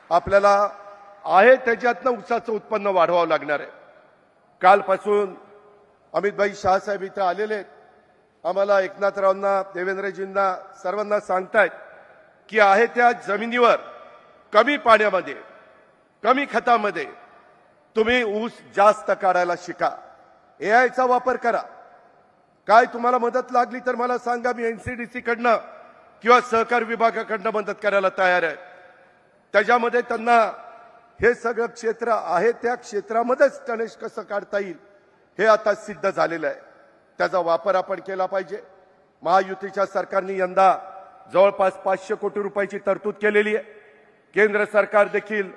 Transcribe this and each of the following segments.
आपल्याला आहे त्याच्यातनं ऊसाचं उत्पन्न वाढवावं लागणार आहे। कालपासून अमितभाई शहासाहेब इथं आलेले आहेत, आम्हाला एकनाथरावांना, देवेंद्रजींना सर्वांना सांगतायत की आहे त्या जमिनीवर कमी पाण्यामध्ये, कमी खतामध्ये तुम्ही ऊस जास्त काढायला शिका, एआयचा वापर करा। काय तुम्हाला मदत लागली तर मला सांगा, मी एनसीडीसी कडनं किंवा सहकार विभागाकडनं मदत करायला तयार आहे। त्याच्यामध्ये त्यांना हे सगळं क्षेत्र आहे त्या क्षेत्रामध्येच टनेज कसं काढता येईल हे आता सिद्ध झालेलं आहे, त्याचा वापर आपण केला पाहिजे। महायुतीच्या सरकारने यंदा जवळपास 500 कोटी रुपयाची तरतूद केलेली आहे। केंद्र सरकार देखील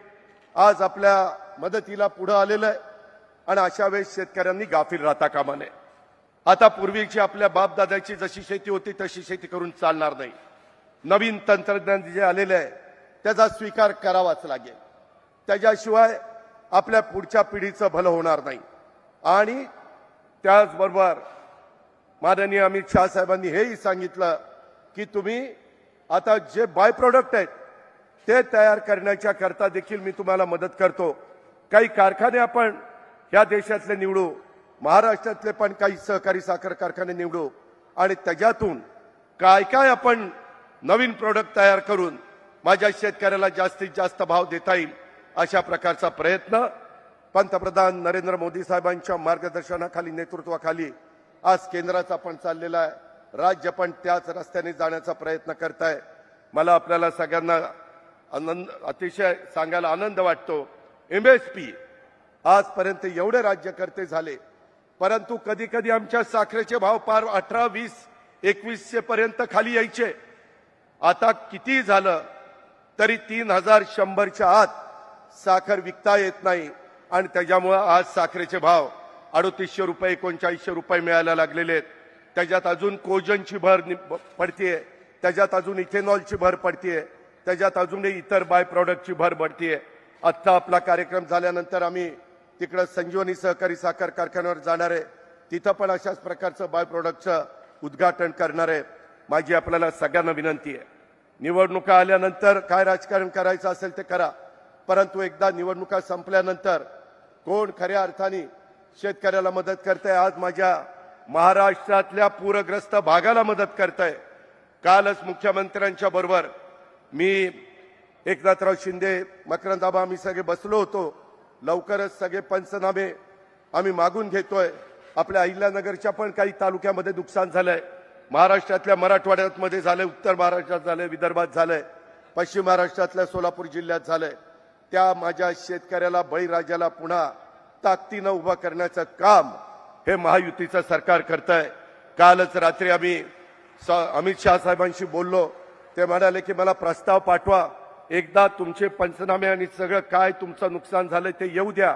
आज आपल्या मदतीला पुढे आलेलं आहे आणि अशा वेळेस शेतकऱ्यांनी गाफील राहता कामा नये। आता पूर्वीची आपल्या बापदादाची जशी शेती होती तशी शेती करून चालणार नाही। नवीन तंत्रज्ञान जे आलेले आहे त्याचा स्वीकार करावाच लागेल, त्याच्याशिवाय आपल्या पुढच्या पिढीचं भलं होणार नाही। आणि त्याचबरोबर माननीय अमित शहा साहेबांनी हेही सांगितलं की तुम्ही आता जे बाय प्रोडक्ट आहेत ते तयार करण्याच्या करता देखील मी तुम्हाला मदत करतो। काही कारखाने आपण या देशातले निवडू, महाराष्ट्रातले पण काही सहकारी साखर कारखाने निवडू आणि त्याच्यातून काय काय आपण नवीन प्रोडक्ट तयार करून माझ्या शेतकऱ्याला जास्तीत जास्त भाव देता येईल अशा प्रकारचा प्रयत्न पंतप्रधान नरेंद्र मोदी साहेबांच्या मार्गदर्शनाखाली, नेतृत्वाखाली आज केंद्राचा पण चाललेला आहे, राज्य पण त्याच रस्त्याने जाण्याचा प्रयत्न करत आहे। मला आपल्याला सगळ्यांना अतिशय सांगायला आनंद वाटतो, एमएसपी आजपर्यंत एवढे राज्यकर्ते झाले, परंतु कधी कधी आमच्या साखरेचे भाव पार 18, 20, 2100 पर्यंत खाली यायचे। आता किती झालं तरी 3100च्या आत साखर विकता येत नाही आणि त्याच्यामुळे आज साखरेचे भाव 3800 रुपये, 3900 रुपये मिळायला लागलेले आहेत। त्याच्यात अजून कोजनची भर पडतीये, त्याच्यात अजून इथेनॉलची भर पडतीये, त्याच्यात अजून इतर बाय प्रोडक्टची भर पडतीये। आत्ता आपला कार्यक्रम झाल्यानंतर आम्ही तिकडे संजीवनी सहकारी साखर कारखान्यावर जाणार आहे, तिथं पण अशाच प्रकारचं बाय प्रोडक्टचं उद्घाटन करणार आहे। माझी आपल्याला सगळ्यांना विनंती आहे, निवडणुका आल्यानंतर काय राजकारण करायचं असेल ते करा, परंतु एकदा निवडणुका संपल्यानंतर कोण खऱ्या अर्थाने शेतकऱ्याला मदत करतंय, आज माझ्या महाराष्ट्रातल्या पूरग्रस्त भागाला मदत करतंय। कालच मुख्यमंत्र्यांच्या बरोबर मी, एकनाथराव शिंदे, मकरंदाबा आम्ही सगळे बसलो होतो। लवकरच सगळे पंचनामे आम्ही मागून घेतोय। आपल्या अहिल्यानगरच्या पण काही तालुक्यामध्ये नुकसान झालंय, महाराष्ट्रातल्या मराठवाड्यामध्ये झालंय, उत्तर महाराष्ट्रात झालंय, विदर्भात झालंय, पश्चिम महाराष्ट्रातल्या सोलापूर जिल्ह्यात झालंय। त्या माझ्या शेतकऱ्याला, बळीराजाला पुन्हा ताकदीनं उभा करण्याचं काम हे महायुतीचं सरकार करतंय। कालच रात्री आम्ही अमित शहा साहेबांशी बोललो, ते म्हणाले की मला प्रस्ताव पाठवा, एकदा तुमचे पंचनामे आणि सगळं काय तुमचं नुकसान झालंय ते येऊ द्या,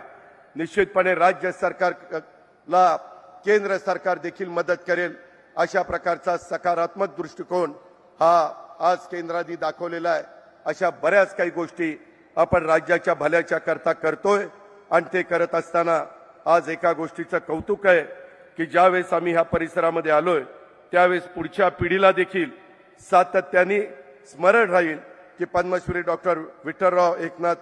निश्चितपणे राज्य सरकारला केंद्र सरकार देखील मदत करेल। अशा प्रकारचा सकारात्मक दृष्टिकोन हा आज केंद्राने दाखवलेला आहे। अशा बऱ्याच काही गोष्टी आपण राज्याच्या भल्याच्या करता करतोय आणि ते करत असताना आज एका गोष्टीचं कौतुक आहे की ज्यावेळेस आम्ही ह्या परिसरामध्ये आलोय त्यावेळेस पुढच्या पिढीला देखील सातत्याने स्मरण राहील की पद्मश्री डॉक्टर विठ्ठलराव एकनाथ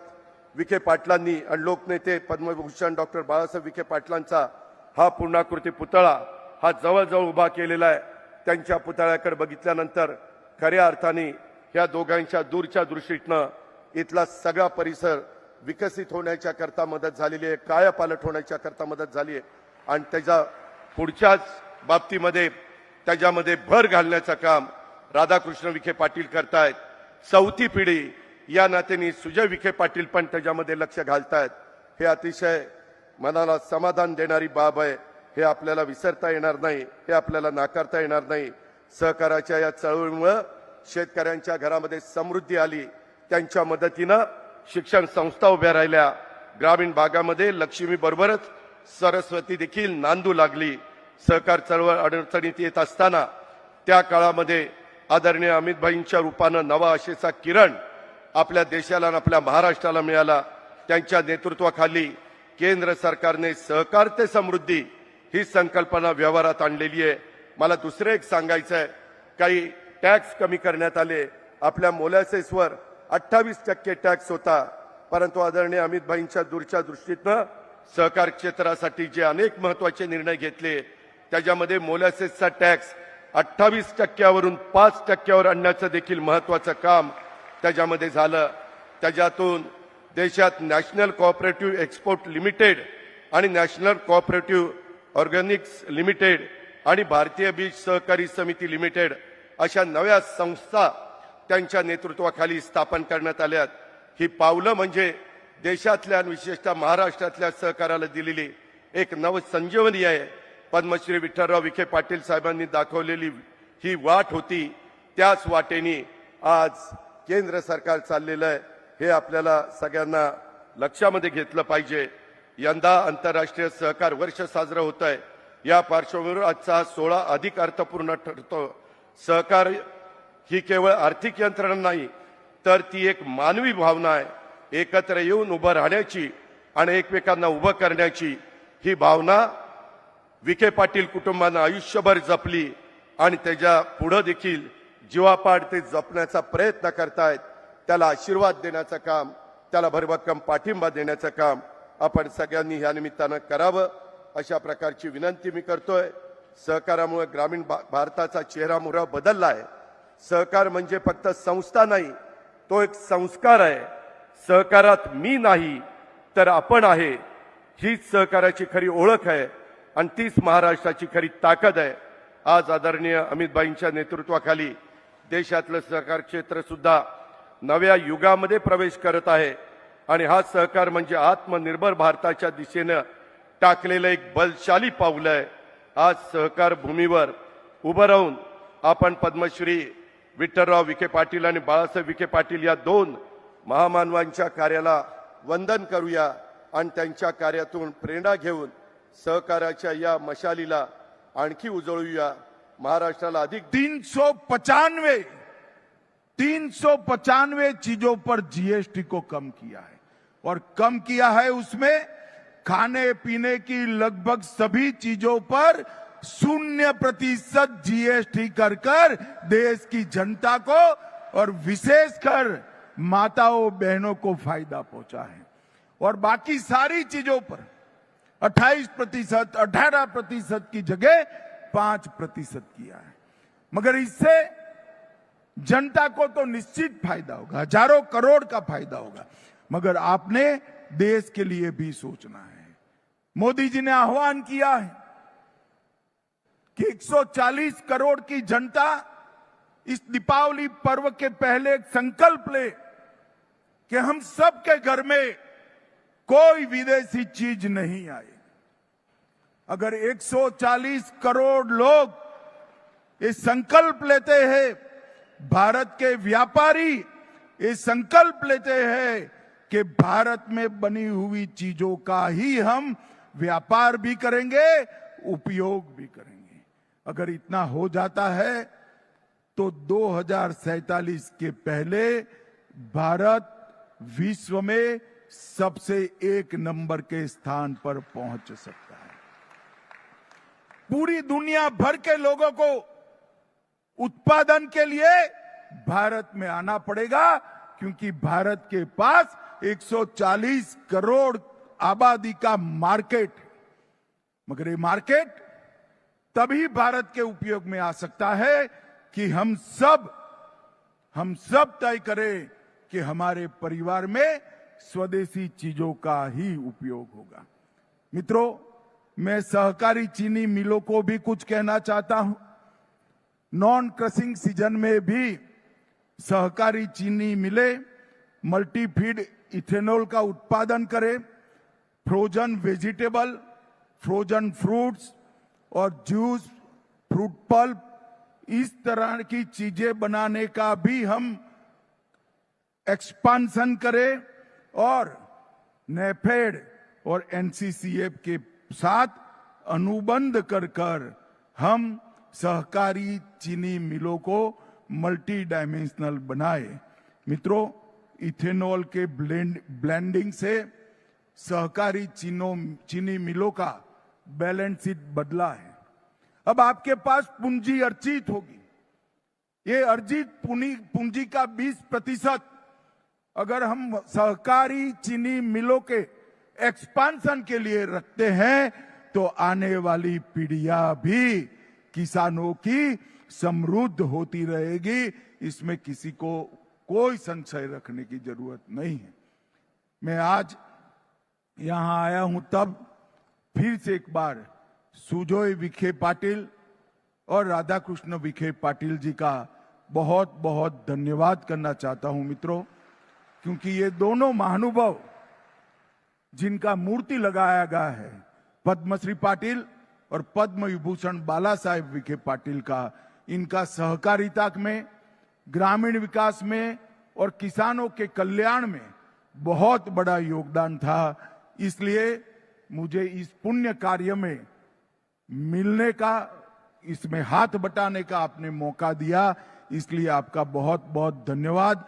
विखे पाटलांनी आणि लोकनेते पद्मभूषण डॉक्टर बाळासाहेब विखे पाटलांचा हा पूर्णाकृती पुतळा हा जवळजवळ उभा केलेला आहे। त्यांच्या पुतळ्याकडे बघितल्यानंतर खऱ्या अर्थाने ह्या दोघांच्या दूरच्या दृष्टीनं इथला सगळा परिसर विकसित होण्याच्या करता मदत झालेली आहे, कायापालट होण्याच्या करता मदत झाली आहे आणि त्याच्या पुढच्याच बाबतीमध्ये त्याच्यामध्ये भर घालण्याचं काम राधाकृष्ण विखे पाटील करतायत। चौथी पिढी या नात्याने सुजय विखे पाटील पण त्याच्यामध्ये लक्ष घालतायत। हे अतिशय मनाला समाधान देणारी बाब आहे, हे आपल्याला विसरता येणार नाही, हे आपल्याला नाकारता येणार नाही। सहकाराच्या या चळवळीमुळे शेतकऱ्यांच्या घरामध्ये समृद्धी आली, त्यांच्या मदतीनं शिक्षण संस्था उभ्या राहिल्या, ग्रामीण भागामध्ये लक्ष्मी बरोबरच सरस्वती देखील नांदू लागली। सहकार चळवळ अडचणीत येत असताना त्या काळामध्ये आदरणीय अमितभाईंच्या रूपानं नवा आशेचा किरण आपल्या देशाला आणि आपल्या महाराष्ट्राला मिळाला। त्यांच्या नेतृत्वाखाली केंद्र सरकारने सहकार ते समृद्धी ही संकल्पना व्यवहारात आणलेली आहे। मला दुसरं एक सांगायचं आहे, काही टॅक्स कमी करण्यात आले, आपल्या मोलॅसेसवर 28% टॅक्स होता, परंतु आदरणीय अमित भाईंच्या दूरच्या दृष्टीतनं सहकार क्षेत्रासाठी जे अनेक महत्वाचे निर्णय घेतले त्याच्यामध्ये मोलॅसेसचा टॅक्स 28% 5% आणण्याचं देखील महत्वाचं काम त्याच्यामध्ये झालं. त्याच्यातून देशात नॅशनल कोऑपरेटिव्ह एक्सपोर्ट लिमिटेड आणि नॅशनल कोऑपरेटिव्ह ऑर्गॅनिक्स लिमिटेड आणि भारतीय बीज सहकारी समिती लिमिटेड अशा नव्या संस्था त्यांच्या नेतृत्वाखाली स्थापन करण्यात आल्यात. ही पावलं म्हणजे देशातल्या आणि विशेषतः महाराष्ट्रातल्या सहकाराला दिलेली एक नवसंजीवनी आहे. पद्मश्री विठ्ठलराव विखे पाटील साहेबांनी दाखवलेली ही वाट होती, त्याच वाटेनी आज केंद्र सरकार चाललेलं आहे. हे आपल्याला सगळ्यांना लक्षामध्ये घेतलं पाहिजे. यंदा आंतरराष्ट्रीय सहकार वर्ष साजरं होत आहे. या पार्श्वभूमीवर आजचा 16 अधिक अर्थपूर्ण ठरतो. सहकार ही केवळ आर्थिक यंत्रणा नाही, तर ती एक मानवी भावना आहे. एकत्र येऊन उभं राहण्याची आणि एकमेकांना उभं करण्याची ही भावना विखे पाटील कुटुंबानं आयुष्यभर जपली आणि त्याच्या पुढे देखील जीवापाड ते जपण्याचा प्रयत्न करतायत. त्याला आशीर्वाद देण्याचं काम, त्याला भरभक्कम पाठिंबा देण्याचं काम आपण सगळ्यांनी या निमित्तानं करावं अशा प्रकारची विनंती मी करतोय. सहकारामुळे ग्रामीण भारताचा चेहरामोहरा बदलला आहे. सहकार म्हणजे फक्त संस्था नाही, तो एक संस्कार आहे. सहकारात मी नाही तर आपण आहे, हीच सहकाराची खरी ओळख आहे आणि तीच महाराष्ट्राची खरी ताकद आहे. आज आदरणीय अमितभाईंच्या नेतृत्वाखाली देशातलं सहकार क्षेत्र सुद्धा नव्या युगामध्ये प्रवेश करत आहे आणि हा सहकार म्हणजे आत्मनिर्भर भारताच्या दिशेनं टाकलेलं एक बलशाली पाऊल आहे. आज सहकार भूमीवर उभं राहून आपण पद्मश्री विठ्ठलराव विखे पाटील आणि बाळासाहेब विखे पाटील या दोन महामानवांच्या कार्याला वंदन करूया आणि त्यांच्या कार्यातून प्रेरणा घेऊन सहकाराच्या या मशालीला आणखी उजळूया. महाराष्ट्राला अधिक 395 चीजों पर जीएसटी को कम किया है और कम किया है उसमें खाने पीने की लगभग सभी चीजों पर 0% जीएसटी कर देश की जनता को और विशेषकर माताओं बहनों को फायदा पहुंचा है. और बाकी सारी चीजों पर 28%, 18% की जगह 5% किया है. मगर इससे जनता को तो निश्चित फायदा होगा, हजारों करोड़ का फायदा होगा, मगर आपने देश के लिए भी सोचना है. मोदी जी ने आह्वान किया है कि 140 करोड़ की जनता इस दीपावली पर्व के पहले एक संकल्प ले कि हम सबके घर में कोई विदेशी चीज नहीं आए. अगर 140 करोड़ लोग ये संकल्प लेते हैं, भारत के व्यापारी ये संकल्प लेते हैं कि भारत में बनी हुई चीजों का ही हम व्यापार भी करेंगे, उपयोग भी करेंगे. अगर इतना हो जाता है तो 2047 के पहले भारत विश्व में सबसे 1 नंबर के स्थान पर पहुंच सकता है. पूरी दुनिया भर के लोगों को उत्पादन के लिए भारत में आना पड़ेगा, क्योंकि भारत के पास 140 करोड़ आबादी का मार्केट. मगर ये मार्केट तभी भारत के उपयोग में आ सकता है कि हम सब तय करें कि हमारे परिवार में स्वदेशी चीजों का ही उपयोग होगा. मित्रों, मैं सहकारी चीनी मिलों को भी कुछ कहना चाहता हूं. नॉन क्रशिंग सीजन में भी सहकारी चीनी मिले मल्टीफीड इथेनॉल का उत्पादन करें, फ्रोजन वेजिटेबल, फ्रोजन फ्रूट्स और जूस, फ्रूट पल्प, इस तरह की चीजें बनाने का भी हम एक्सपांशन करें और नेफेड और एनसीसीएफ के साथ अनुबंध कर हम सहकारी चीनी मिलों को मल्टी डायमेंशनल बनाए. मित्रों, इथेनॉल के ब्लेंडिंग से सहकारी चीनी मिलों का बैलेंस शीट बदला है. अब आपके पास पूंजी अर्जित होगी. ये अर्जित पूंजी का 20% अगर हम सहकारी चीनी मिलों के एक्सपांशन के लिए रखते हैं तो आने वाली पीढ़ियां भी किसानों की समृद्ध होती रहेगी। इसमें किसी को कोई संशय रखने की जरूरत नहीं है। मैं आज यहां आया हूं तब फिर से एक बार सुजोय विखे पाटिल और राधाकृष्ण विखे पाटिल जी का बहुत बहुत धन्यवाद करना चाहता हूं मित्रों, क्योंकि ये दोनों महानुभाव जिनका मूर्ति लगाया गया है, पद्मश्री पाटिल और पद्म विभूषण बाला साहेब विखे पाटिल का, इनका सहकारिता में, ग्रामीण विकास में और किसानों के कल्याण में बहुत बड़ा योगदान था। इसलिए मुझे इस पुण्य कार्य में मिलने का, इसमें हाथ बटाने का आपने मौका दिया, इसलिए आपका बहुत बहुत धन्यवाद।